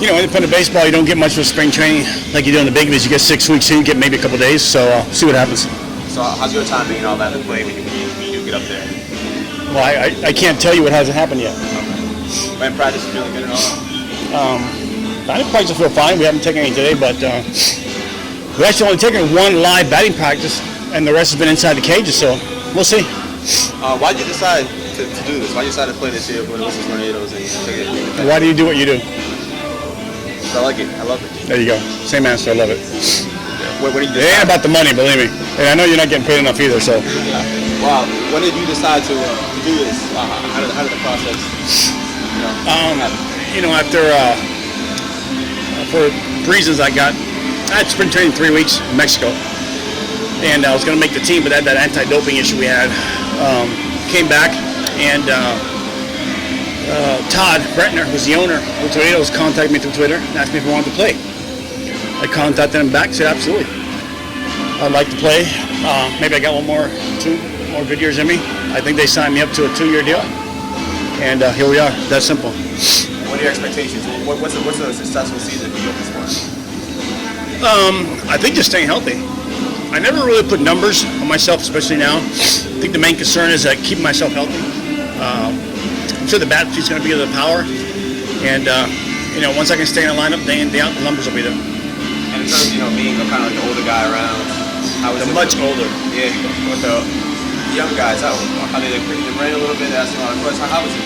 independent baseball, you don't get much of spring training like you do in the big leagues. You get 6 weeks here, you get maybe a couple days, so see what happens. So how's your time being all that to play when you do get up there? Well, I can't tell you what hasn't happened yet. Okay. When practice is feeling good and all? I think practice feel fine. We haven't taken any today, but we actually only taken one live batting practice, and the rest has been inside the cages, so we'll see. Why did you decide to do this? Why did you decide to play this year for the Worcester Tornadoes? And why do you do what you do? I like it. I love it. There you go. Same answer. I love it. When did you decide? It ain't about the money, believe me. And I know you're not getting paid enough either, so. Wow. When did you decide to do this? How did the process happen? After for reasons I had spring training 3 weeks in Mexico, and I was going to make the team, but that anti-doping issue we had came back, and Todd Bretner, who's the owner of the Tornadoes, contacted me through Twitter and asked me if I wanted to play. I contacted him back, said absolutely. I'd like to play. Maybe I got two more good years in me. I think they signed me up to a 2-year deal, and here we are. That's simple. What are your expectations? What's a successful season for you at this point? I think just staying healthy. I never really put numbers on myself, especially now. I think the main concern is keeping myself healthy. I'm sure the bat speed's going to be the power, and once I can stay in the lineup day in day out, the numbers will be there. And in terms of being kind of like the older guy around, how is it? Much older. Yeah, with the young guys, how are they picking your brain a little bit, asking a lot of questions? How is it?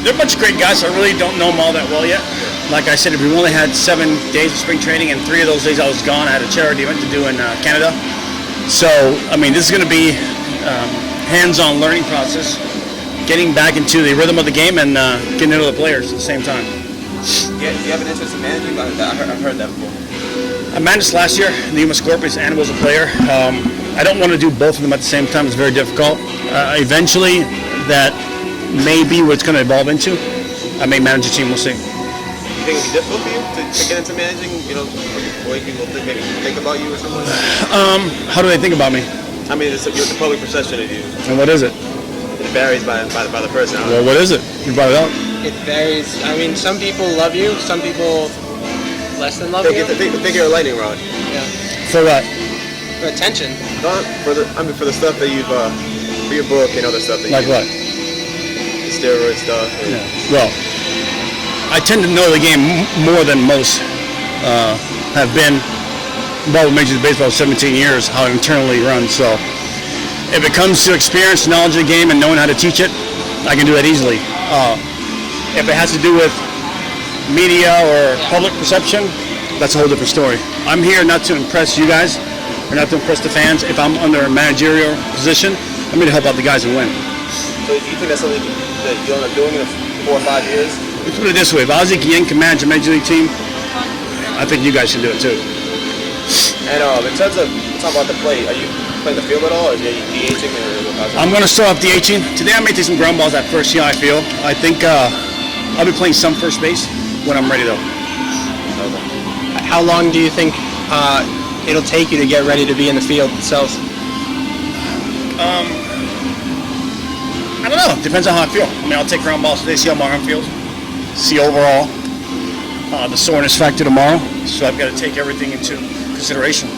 They're a bunch of great guys. I really don't know them all that well yet. Like I said, we only had 7 days of spring training, and 3 of those days I was gone. I had a charity event to do in Canada. So, this is going to be hands-on learning process, getting back into the rhythm of the game and getting into the players at the same time. Yeah, do you have an interest in managing? I've heard that before. I managed last year in the Yuma Scorpions and was a player. I don't want to do both of them at the same time. It's very difficult. Eventually, that may be what it's going to evolve into. I may manage a team. We'll see. You think it'd be difficult for you to get into managing? The way people maybe think about you or something like that? How do they think about me? It's the public perception of you. And what is it? It varies by the person. Well, what is it? You brought it up. It varies. Some people love you. Some people less than love you. Think you're a lightning rod. Yeah. For what? For attention. For the stuff that you've for your book and other stuff that like what? The steroid stuff. Yeah. Well, I tend to know the game more than most have been involved with Major League Baseball 17 years, how it internally runs. So if it comes to experience, knowledge of the game, and knowing how to teach it, I can do that easily. If it has to do with media or public perception, that's a whole different story. I'm here not to impress you guys or not to impress the fans. If I'm under a managerial position, I'm here to help out the guys and win. So do you think that's something that you'll end up doing in 4 or 5 years? Let's put it this way. If Ozzie Guillen can manage a Major League team, I think you guys should do it too. And in terms of talking about the play, are you playing the field at all, or are you DHing? I'm going to start off DHing. Today I may take some ground balls at first, see how I feel. I think I'll be playing some first base when I'm ready though. Okay. How long do you think it'll take you to get ready to be in the field itself? I don't know. Depends on how I feel. I'll take ground balls today, see how my arm feels, see overall the soreness factor tomorrow. So I've got to take everything into consideration.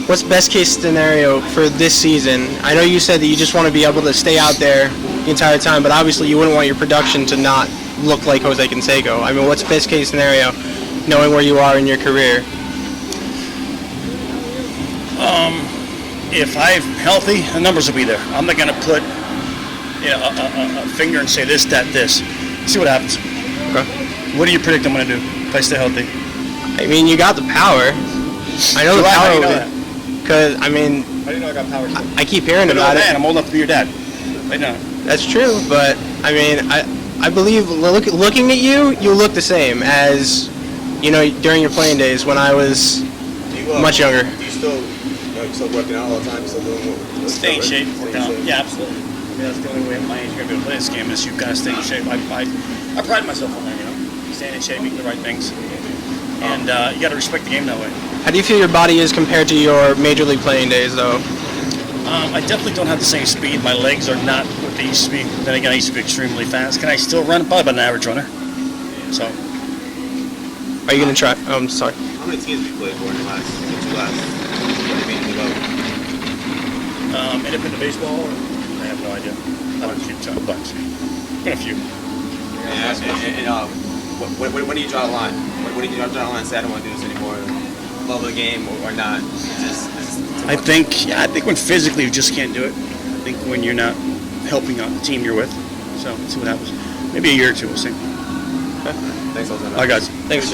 What's best case scenario for this season? I know you said that you just want to be able to stay out there the entire time, but obviously you wouldn't want your production to not look like Jose Canseco. What's best case scenario, knowing where you are in your career? If I'm healthy, the numbers will be there. I'm not going to put a finger and say this, that, this. See what happens. Okay. What do you predict I'm going to do if I stay healthy? You got the power. I know the power. How do you know that? Because, How do you know I got power? I keep hearing about it. I'm old enough to be your dad. Right now. That's true, but, I believe looking at you, you look the same as, during your playing days when I was much younger. Do you still, still working out all the time? Still doing stay in shape, working out. Yeah, absolutely. That's the only way at my age you're going to be able to play this game is you've got to stay in shape. I pride myself on that, staying in shape, eating the right things. And you got to respect the game that way. How do you feel your body is compared to your major league playing days, though? I definitely don't have the same speed. My legs are not what they used to be. Then again, I used to be extremely fast. Can I still run? Probably about an average runner. So. Are you going to try? I'm sorry. How many teams have you played for in the two last Independent baseball? I have no idea. A bunch. Been a few. When do you draw the line? When do you draw the line and say I don't want to do this anymore? Love the game or not? I think when physically you just can't do it. I think when you're not helping out the team you're with. So let's see what happens. Maybe a year or two, we'll see. Thanks, Jose. All right, guys. Thanks.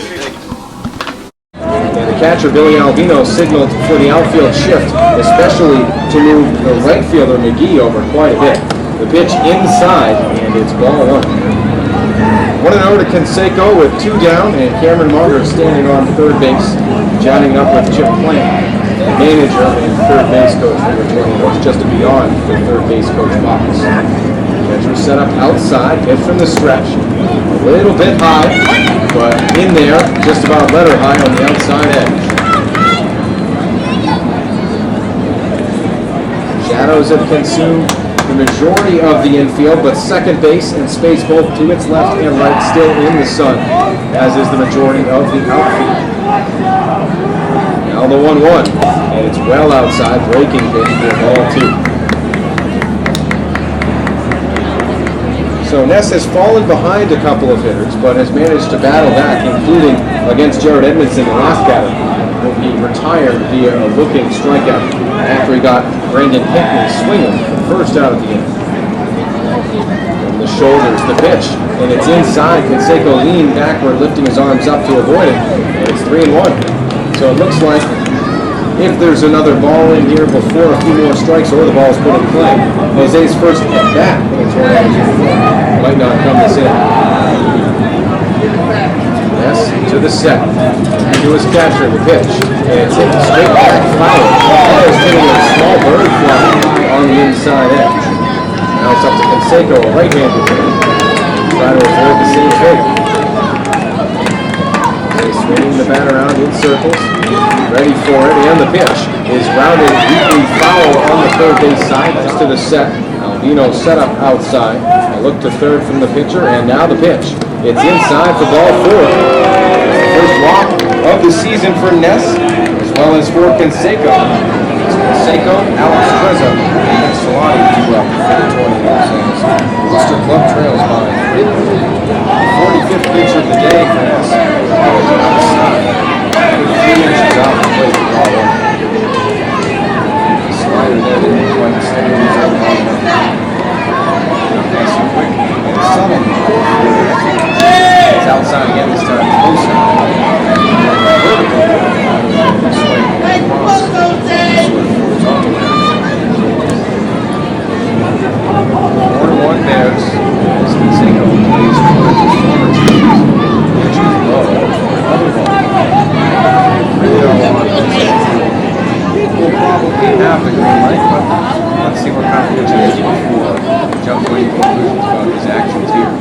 And the catcher, Billy Albino, signaled for the outfield shift, especially to move the right fielder, McGee, over quite a bit. The pitch inside, and it's ball one. 1-0 to Canseco with 2 down, and Cameron Munger standing on third base, joining up with Chip Plant, manager and third base coach for the Tornadoes, just beyond the third base coach box. Catcher set up outside, hit from the stretch, a little bit high, but in there, just about letter high on the outside edge. Shadows have consumed the majority of the infield, but second base and space both to its left and right still in the sun, as is the majority of the outfield. Now the 1-1, and it's well outside, breaking pitch for ball 2. So Ness has fallen behind a couple of hitters, but has managed to battle back, including against Jared Edmondson, the last batter, when he retired via a looking strikeout after he got Brandon Hickman swinging for the first out of the inning. From the shoulders, the pitch, and it's inside. Canseco leaned backward, lifting his arms up to avoid it, and it's 3-1. So it looks like if there's another ball in here before a few more strikes or the ball's put in play, Jose's first at bat in the Tornadoes might not come this in. Yes, to the set. To his catcher, the pitch. And it's hit straight back foul. Is hitting a small bird fly on the inside edge. Now it's up to Canseco, a right-handed hitter. Try to avoid the same fate. He's swinging the bat around in circles. Ready for it, and the pitch is rounded deeply foul on the third base side. Just to the set. Albino set up outside. A look to third from the pitcher, and now the pitch. It's inside for ball 4. First walk of the season for Ness, as well as for Canseco. Canseco, Alex Trezza, and Nick Solani do up for the Tornadoes. Worcester Club trails by 45th pitch of the day for Ness. Outside. 3 inches off the plate for ball 1. Slider there didn't quite extend his own ball. Nice and quick and subtle. It's outside again this time. Closer. Vertical. 4-1 Bears. As Canseco plays one of his former teams. Pitches low. Another ball. Really don't want to. We'll probably have the green light, but let's see what kind of pitch he is before jump to any conclusions about his actions here.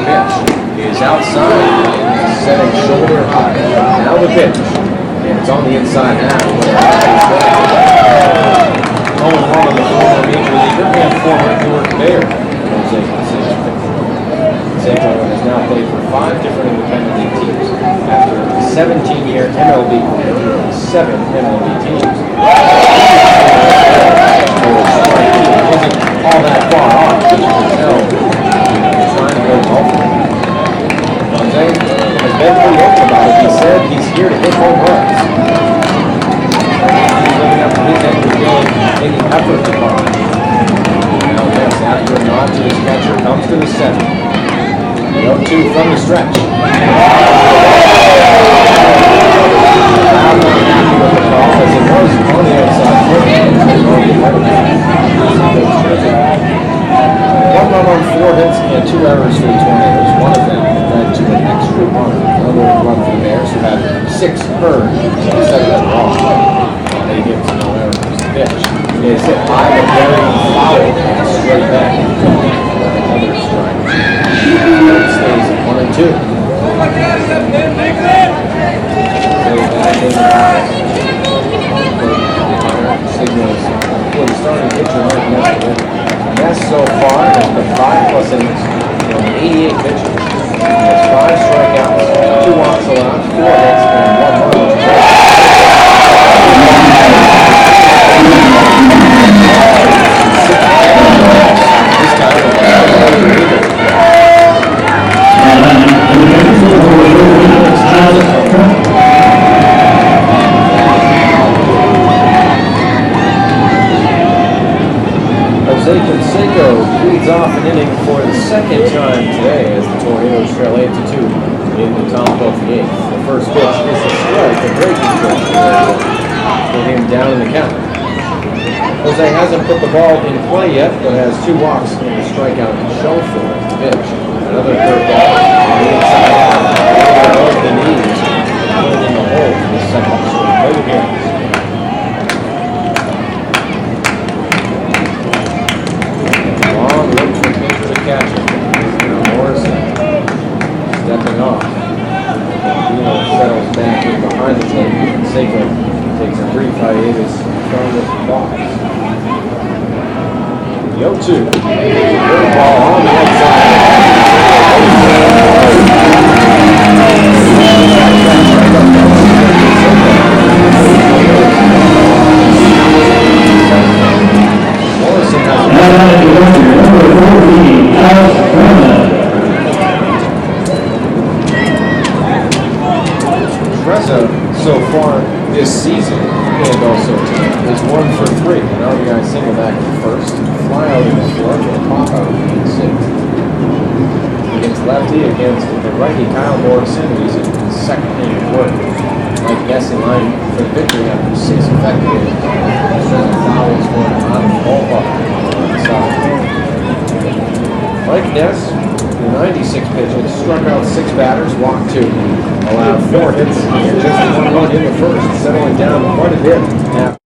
Pitch is outside, setting shoulder high. Now the pitch, and it's on the inside now. Going one of the former major leaguer and former Newark Bear. Jose Canseco. Canseco has now played for 5 different independent league teams after a 17-year MLB career with 7 MLB teams. Isn't all that far off, as you can tell. He's trying to go golfing. Jose has been pretty open about it. He said he's here to hit home runs. He's living up to his end of the game, making effort to golf. Now Ness, after a nod to his catcher, comes to the center. 0-2 from the stretch. I'm not happy with the call as it was on the outside. 1 run on 4 hits and 2 errors for the Tornadoes. One of them led to an extra run. Another run for the Bears, who had 6 earned and 7 wrong. 8 hits and no errors. The pitch is hit high but very foul and straight back. Another strike. It stays at 1-2. Signals for the starting pitcher Ness so far has been 5+ innings from 88 pitches. He has 5 strikeouts. play it to 2 in the top of the 8th. The first pitch is the strike, the breaking pitch. Put him down in the count. Jose hasn't put the ball in play yet, but has 2 walks and a strikeout show for it. Pitch. Another curveball on the inside. Of the knees. Put it in the hole for the second straight play again. Long look for pitch to catch it. Morrison stepping off. Settles back in behind the plate. Canseco takes a brief hiatus from the box. The 0-2. Curveball on the outside. Morrison so far this season, and also tonight, is 1 for 3. An RBI single back in the first, fly out in the fourth, and a pop out in the sixth. Against lefty, against the righty Kyle Morrison, who's in second inning work. Mike Guess in line for the victory after 6 effective fouls going out of the ballpark. Mike Guess, 96 pitches, struck out 6 batters, walked 2, allowed 4 hits, and just 1 run in the first, settling down quite a bit.